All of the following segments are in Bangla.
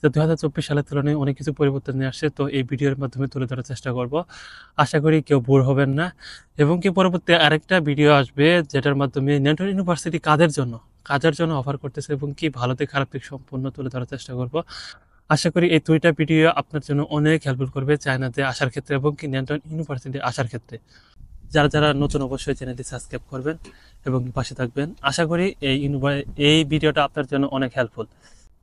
তো 2024 সালের তুলনায় অনেক কিছু পরিবর্তন নিয়ে আসছে। তো এই ভিডিওর মাধ্যমে তুলে ধরার চেষ্টা করব। আশা করি কেউ বোর হবেন না। এবং কি পরবর্তী আরেকটা ভিডিও আসবে যেটার মাধ্যমে নেটওয়ার্ক ইউনিভার্সিটি কাদের জন্য, কাজের জন্য অফার করতেছে এবং কি ভালো দিক খারাপ দিক সম্পূর্ণ তুলে ধরার চেষ্টা করব। আশা করি এই 2টা ভিডিও আপনার জন্য অনেক হেল্পফুল করবে চায়নাতে আসার ক্ষেত্রে এবং কি নেটওয়ার্ক ইউনিভার্সিটি আসার ক্ষেত্রে। যারা নতুন অবশ্যই চ্যানেলটি সাবস্ক্রাইব করবেন এবং পাশে থাকবেন। আশা করি এই ভিডিওটা আপনার জন্য অনেক হেল্পফুল।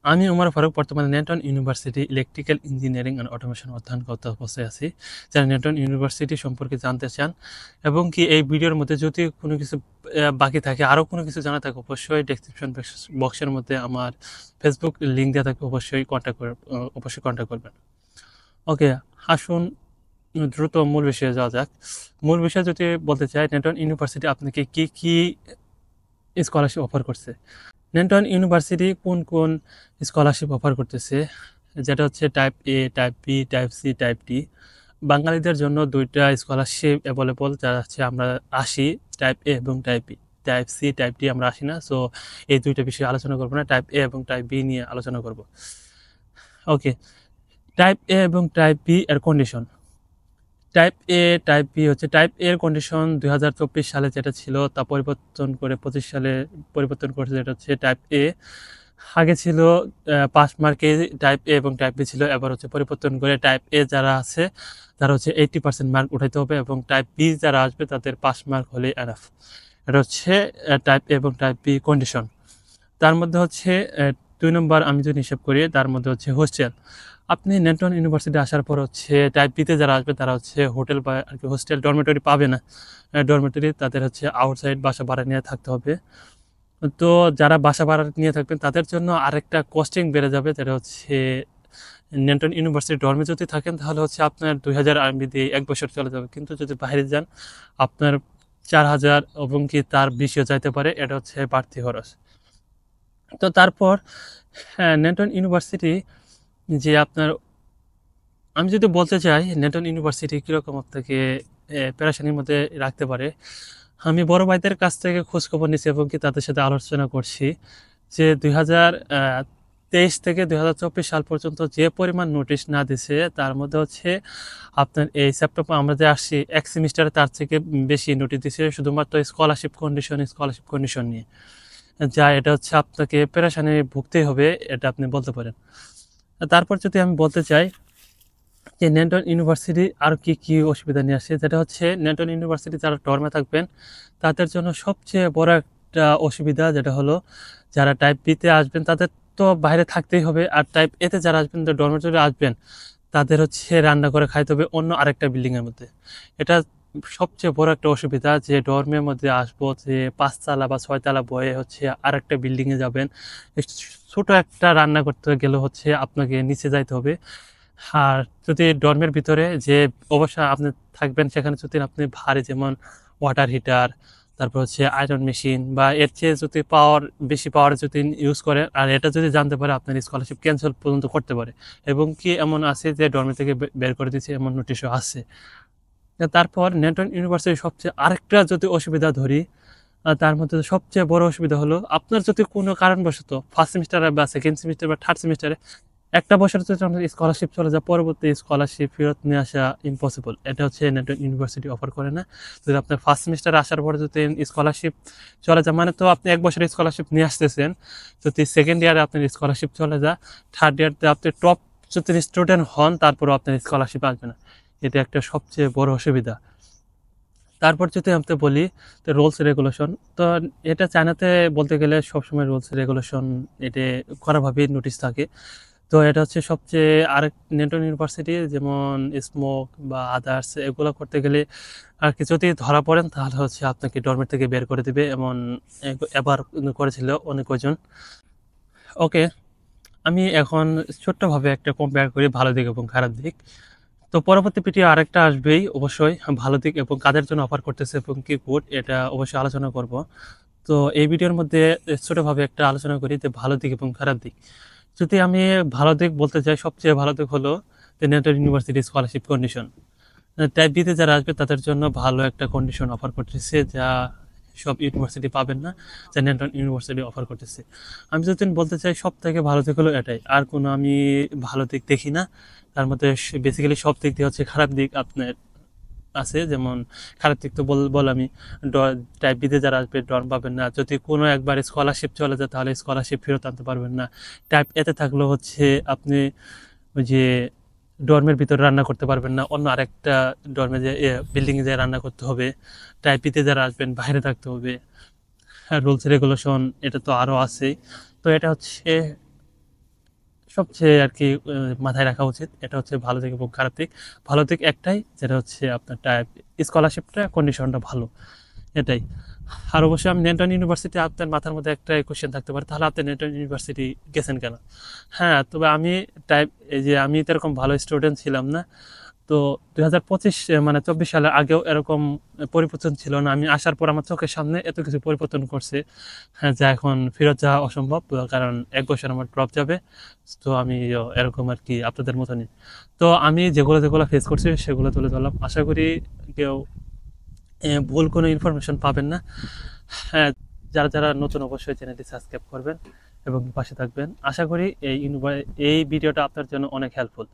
আমি ওমর ফারুক বর্তমানে নেটন university electrical engineering and automation অধ্যয়ন করতে অবস্থায় আছি। যারা নেটন ইউনিভার্সিটি সম্পর্কে জানতে চান এবং কি এই ভিডিওর মধ্যে যদি কোনো কিছু বাকি থাকে, আরও কোনো কিছু জানা থাকে, অবশ্যই ডেসক্রিপশন বক্সের মধ্যে আমার ফেসবুক লিঙ্ক দেওয়া থাকে, অবশ্যই কন্ট্যাক্ট করবেন। ওকে, আসুন দ্রুত মূল বিষয়ে যাওয়া যাক। মূল বিষয় যদি বলতে চাই, নেটন ইউনিভার্সিটি আপনাকে কি কি স্কলারশিপ অফার করছে, নেটন ইউনিভার্সিটি কোন কোন স্কলারশিপ অফার করতেছে, যেটা হচ্ছে type A, type B, type C, type D. বাঙালিদের জন্য 2টা স্কলারশিপ অ্যাভেলেবল, যা হচ্ছে আমরা আসি টাইপ এ এবং type B. Type C, type D আমরা আসি না। সো এই 2টা বিষয়ে আলোচনা করবো না, টাইপ এ এবং টাইপ বি নিয়ে আলোচনা করব। ওকে, টাইপ এ এবং টাইপ বি এর condition. Type A, type B হচ্ছে টাইপ এর কন্ডিশন 2024 সালে যেটা ছিল তা পরিবর্তন করে 25 সালে পরিবর্তন করেছে, যেটা হচ্ছে টাইপ এ। আগে ছিল পাস মার্কে টাইপ এ এবং টাইপ বি ছিল, এবার হচ্ছে পরিবর্তন করে টাইপ এ যারা আছে তারা হচ্ছে 80% মার্ক উঠাইতে হবে এবং টাইপ বি যারা আসবে তাদের পাস মার্ক হলে এনাফ। এটা হচ্ছে টাইপ এ এবং টাইপ বি কন্ডিশন। তার মধ্যে হচ্ছে 2 নম্বর আমি যদি হিসাব করি, তার মধ্যে হচ্ছে হোস্টেল। আপনি নেটন ইউনিভার্সিটি আসার পর হচ্ছে টাইপ বিতে যারা আসবে তারা হচ্ছে হোটেল বা আর কি হোস্টেল, ডরমেটরি পাবে না। ডরমেটরি তাদের হচ্ছে আউটসাইড বাসা ভাড়া নিয়ে থাকতে হবে। তো যারা বাসা ভাড়া নিয়ে থাকবেন তাদের জন্য আরেকটা কস্টিং বেড়ে যাবে, যেটা হচ্ছে নেটন ইউনিভার্সিটি ডরমে যদি থাকেন তাহলে হচ্ছে আপনার 2000 আরবি দিয়ে 1 বছর চলে যাবে, কিন্তু যদি বাইরে যান আপনার 4000 এবং কি তার বেশিও যাইতে পারে। এটা হচ্ছে বাড়তি খরচ। তো তারপর নেটন ইউনিভার্সিটি যে আপনার, আমি যদি বলতে চাই নেটন ইউনিভার্সিটি কীরকম আপনাকে প্যারাশানির মধ্যে রাখতে পারে, আমি বড় ভাইদের কাছ থেকে খোঁজখবর নিচ্ছি এবং কি তাদের সাথে আলোচনা করছি যে 2023 থেকে 2024 সাল পর্যন্ত যে পরিমাণ নোটিশ না দিছে তার মধ্যে হচ্ছে আপনার এই সেপ্টেম্বর আমরা যে আসছি 1 সেমিস্টারে তার থেকে বেশি নোটিশ দিছে শুধুমাত্র স্কলারশিপ কন্ডিশন নিয়ে। যা এটা হচ্ছে আপনাকে পেরেশানি ভুগতেই হবে, এটা আপনি বলতে পারেন। তারপর যদি আমি বলতে চাই যে নেটন ইউনিভার্সিটি আর কি কি অসুবিধা নিয়ে আসছে, যেটা হচ্ছে নেটন ইউনিভার্সিটি যারা ডরমে থাকবেন তাদের জন্য সবচেয়ে বড় একটা অসুবিধা, যেটা হলো যারা টাইপ বিতে আসবেন তাদের তো বাইরে থাকতেই হবে, আর টাইপ এতে যারা আসবেন, ডরমেটরি আসবেন, তাদের হচ্ছে রান্না করে খাইতে হবে অন্য আরেকটা বিল্ডিংয়ের মধ্যে। এটা সবচেয়ে বড় একটা অসুবিধা, যে ডর্মের মধ্যে আসবো, যে 5 তলা বা 6 তলা বয়ে হচ্ছে আরেকটা বিল্ডিংয়ে যাবেন, ছোট একটা রান্না করতে গেলে হচ্ছে আপনাকে নিচে যাইতে হবে। আর যদি ডর্মের ভিতরে যে অবশ্যই আপনি থাকবেন সেখানে যদি আপনি ভারী যেমন ওয়াটার হিটার, তারপর হচ্ছে আয়রন মেশিন বা এর চেয়ে যদি বেশি পাওয়ার যদি ইউজ করে, আর এটা যদি জানতে পারে আপনার স্কলারশিপ ক্যান্সেল পর্যন্ত করতে পারে। এবং কি এমন আছে যে ডর্মে থেকে বের করে দিচ্ছে, এমন নোটিশও আছে। তারপর নেটন ইউনিভার্সিটির সবচেয়ে আরেকটা যদি অসুবিধা ধরি, তার মধ্যে সবচেয়ে বড় অসুবিধা হলো আপনার যদি কোনো কারণবশত ফার্স্ট সেমিস্টারে বা সেকেন্ড সেমিস্টার বা থার্ড সেমিস্টারে একটা বছর যদি আপনার স্কলারশিপ চলে যায়, পরবর্তী স্কলারশিপ ফেরত নিয়ে আসা ইম্পসিবল। এটা হচ্ছে নেটন ইউনিভার্সিটি অফার করে না। যদি আপনার ফার্স্ট সেমিস্টারে আসার পরে যদি স্কলারশিপ চলে যায়, মানে তো আপনি 1 বছরের স্কলারশিপ নিয়ে আসতেছেন, যদি সেকেন্ড ইয়ারে আপনার স্কলারশিপ চলে যায়, থার্ড ইয়ারতে আপনি টপ যদি স্টুডেন্ট হন তারপরেও আপনার স্কলারশিপ আসবে না। এটা একটা সবচেয়ে বড় অসুবিধা। তারপর যদি আমি বলি তো রুলস রেগুলেশন, তো এটা চায়নাতে বলতে গেলে সবসময় রুলস রেগুলেশন এটা কড়াভাবেই নোটিশ থাকে। তো এটা হচ্ছে সবচেয়ে আরেক নেটন ইউনিভার্সিটি যেমন স্মোক বা আদার্স এগুলো করতে গেলে আর কি যদি ধরা পড়েন তাহলে হচ্ছে আপনাকে ডরমেট থেকে বের করে দিবে, এমন এবার করেছিল অনেক কজন। ওকে, আমি এখন ছোট্টভাবে একটা কম্পেয়ার করি ভালো দিক এবং খারাপ দিক। তো পরবর্তী ভিডিও আরেকটা আসবেই অবশ্যই, ভালো দিক এবং কাদের জন্য অফার করতেছে এবং কি গুড, এটা অবশ্যই আলোচনা করব। তো এই ভিডিওর মধ্যে ছোটোভাবে একটা আলোচনা করি যে ভালো দিক এবং খারাপ দিক। যদি আমি ভালো দিক বলতে চাই, সবচেয়ে ভালো দিক হলো যে নেটন ইউনিভার্সিটি স্কলারশিপ কন্ডিশন। টাইপ বিতে যারা আসবে তাদের জন্য ভালো একটা কন্ডিশন অফার করতেছে, যা সব ইউনিভার্সিটি পাবেন না যে ন্যান্টন ইউনিভার্সিটি অফার করতেছে। আমি যদি বলতে চাই সব থেকে ভালো দিক হলো এটাই, আর কোনো আমি ভালো দিক দেখি না। তার মধ্যে বেসিক্যালি সব দিক দিয়ে হচ্ছে খারাপ দিক আপনার আছে, যেমন খারাপ দিক তো বললামই, টাইপ বিতে যারা আসবে ডর্ম পাবেন না, যদি কোনো একবার স্কলারশিপ চলে যায় তাহলে স্কলারশিপ ফেরত আনতে পারবেন না। টাইপ এতে থাকলেও হচ্ছে আপনি ওই যে ডর্মের ভিতরে রান্না করতে পারবেন না, অন্য আরেকটা ডর্মে যে বিল্ডিংয়ে যে রান্না করতে হবে। টাইপ বিতে যারা আসবেন বাইরে থাকতে হবে। হ্যাঁ, রুলস রেগুলেশন এটা তো আরও আছেই। তো এটা হচ্ছে সবচেয়ে আর কি মাথায় রাখা উচিত। এটা হচ্ছে ভালো দিক এবং খারাপ দিক। ভালো দিক একটাই, যেটা হচ্ছে আপনার টাইপ স্কলারশিপটা কন্ডিশনটা ভালো, এটাই। আর অবশ্যই আমি ন্যান্টন ইউনিভার্সিটি, আপনার মাথার মধ্যে একটা কোয়েশ্চেন থাকতে পারে, তাহলে আপনি ন্যান্টন ইউনিভার্সিটি গেছেন কেন? হ্যাঁ, তবে আমি টাইপ এই যে আমি তো এরকম ভালো স্টুডেন্ট ছিলাম না। তো 2025 মানে 24 সালের আগেও এরকম পরিবর্তন ছিল না। আমি আসার পর আমার চোখের সামনে এত কিছু পরিবর্তন করছে, হ্যাঁ, যা এখন ফেরত যাওয়া অসম্ভব, কারণ 1 বছর আমার ড্রপ যাবে। তো আমি এরকম আর কি আপনাদের মতনই। তো আমি যেগুলো যেগুলো ফেস করছি সেগুলো তুলে ধরলাম। আশা করি কেউ ভুল কোনো ইনফরমেশন পাবেন না। হ্যাঁ, যারা যারা নতুন অবশ্যই চ্যানেলটি সাবস্ক্রাইব করবেন এবং পাশে থাকবেন। আশা করি এই ভিডিওটা আপনার জন্য অনেক হেল্পফুল।